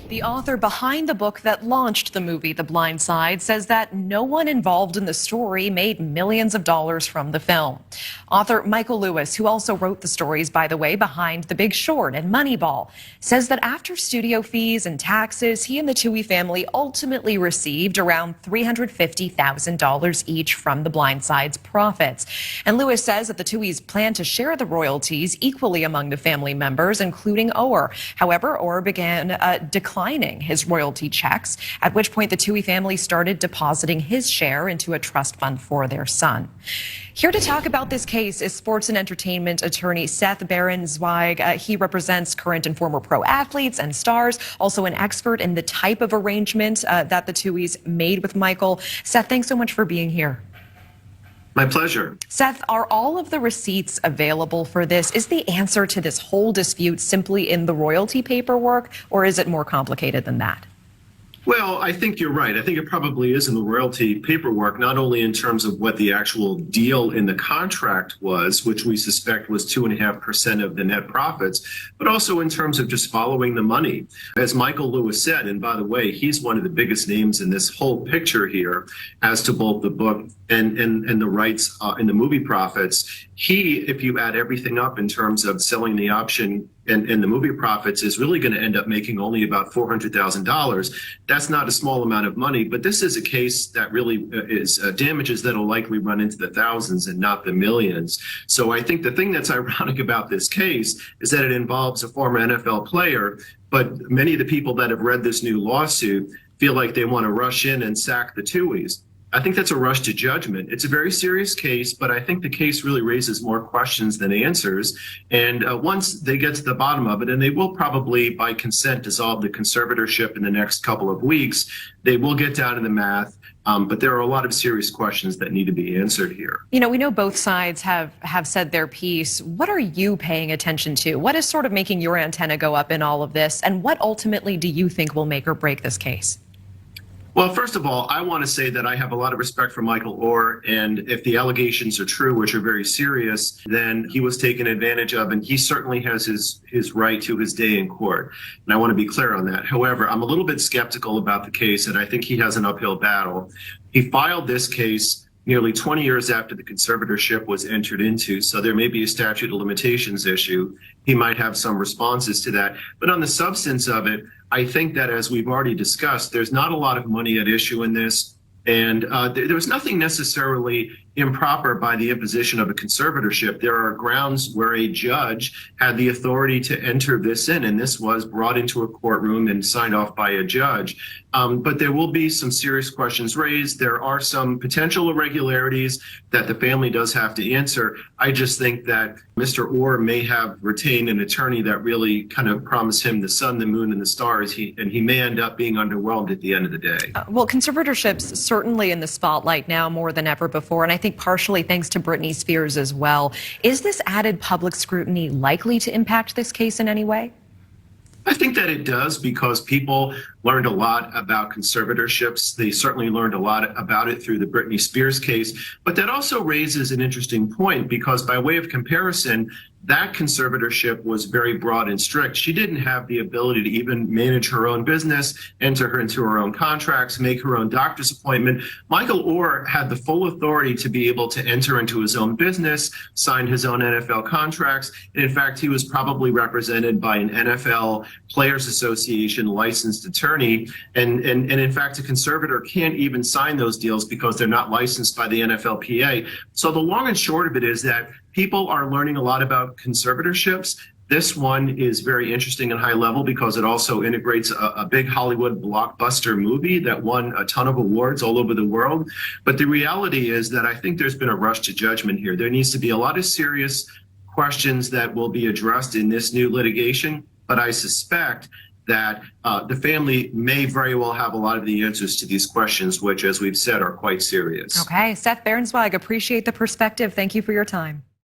The author behind the book that launched the movie The Blind Side says that no one involved in the story made millions of dollars from the film. Author Michael Lewis, who also wrote the stories, by the way, behind The Big Short and Moneyball, says that after studio fees and taxes, he and the Touhy family ultimately received around $350,000 each from The Blind Side's profits. And Lewis says that the Touhys plan to share the royalties equally among the family members, including Oher. However, Oher began declining his royalty checks, at which point the Touhy family started depositing his share into a trust fund for their son. Here to talk about this case is sports and entertainment attorney Seth Berenzweig. He represents current and former pro athletes and stars, also an expert in the type of arrangement that the Touhys made with Michael. Seth, thanks so much for being here. My pleasure. Seth, are all of the receipts available for this? Is the answer to this whole dispute simply in the royalty paperwork, or is it more complicated than that? Well, I think you're right. I think it probably is in the royalty paperwork, not only in terms of what the actual deal in the contract was, which we suspect was 2.5% of the net profits, but also in terms of just following the money. As Michael Lewis said, and by the way, he's one of the biggest names in this whole picture here as to both the book and the rights in the movie profits. He, if you add everything up in terms of selling the option and the movie profits, is really going to end up making only about $400,000. That's not a small amount of money, but this is a case that really is damages that will likely run into the thousands and not the millions. So I think the thing that's ironic about this case is that it involves a former NFL player, but many of the people that have read this new lawsuit feel like they want to rush in and sack the Touhys. I think that's a rush to judgment. It's a very serious case, but I think the case really raises more questions than answers. And once they get to the bottom of it, and they will probably, by consent, dissolve the conservatorship in the next couple of weeks, they will get down to the math. But there are a lot of serious questions that need to be answered here. You know, we know both sides have said their piece. What are you paying attention to? What is sort of making your antenna go up in all of this? And what ultimately do you think will make or break this case? Well, first of all, I want to say that I have a lot of respect for Michael Oher, and if the allegations are true, which are very serious, then he was taken advantage of, and he certainly has his right to his day in court. And I want to be clear on that. However, I'm a little bit skeptical about the case, and I think he has an uphill battle. He filed this case nearly 20 years after the conservatorship was entered into, so there may be a statute of limitations issue. He might have some responses to that. But on the substance of it, I think that, as we've already discussed, there's not a lot of money at issue in this. And there was nothing necessarily improper by the imposition of a conservatorship. There are grounds where a judge had the authority to enter this in, and this was brought into a courtroom and signed off by a judge. But there will be some serious questions raised. There are some potential irregularities that the family does have to answer. I just think that Mr. Oher may have retained an attorney that really kind of promised him the sun, the moon, and the stars, and he may end up being underwhelmed at the end of the day. Well, conservatorships certainly in the spotlight now more than ever before, and I think partially thanks to Britney Spears as well. Is this added public scrutiny likely to impact this case in any way? I think that it does, because people learned a lot about conservatorships. They certainly learned a lot about it through the Britney Spears case. But that also raises an interesting point, because by way of comparison, that conservatorship was very broad and strict. She didn't have the ability to even manage her own business, enter her into her own contracts, make her own doctor's appointment. Michael Oher had the full authority to be able to enter into his own business, sign his own NFL contracts. And in fact, he was probably represented by an NFL Players Association licensed attorney. And in fact, a conservator can't even sign those deals because they're not licensed by the NFLPA. So the long and short of it is that people are learning a lot about conservatorships. This one is very interesting and high level because it also integrates a big Hollywood blockbuster movie that won a ton of awards all over the world. But the reality is that I think there's been a rush to judgment here. There needs to be a lot of serious questions that will be addressed in this new litigation. But I suspect that the family may very well have a lot of the answers to these questions, which, as we've said, are quite serious. Okay. Seth Berenzweig, appreciate the perspective. Thank you for your time.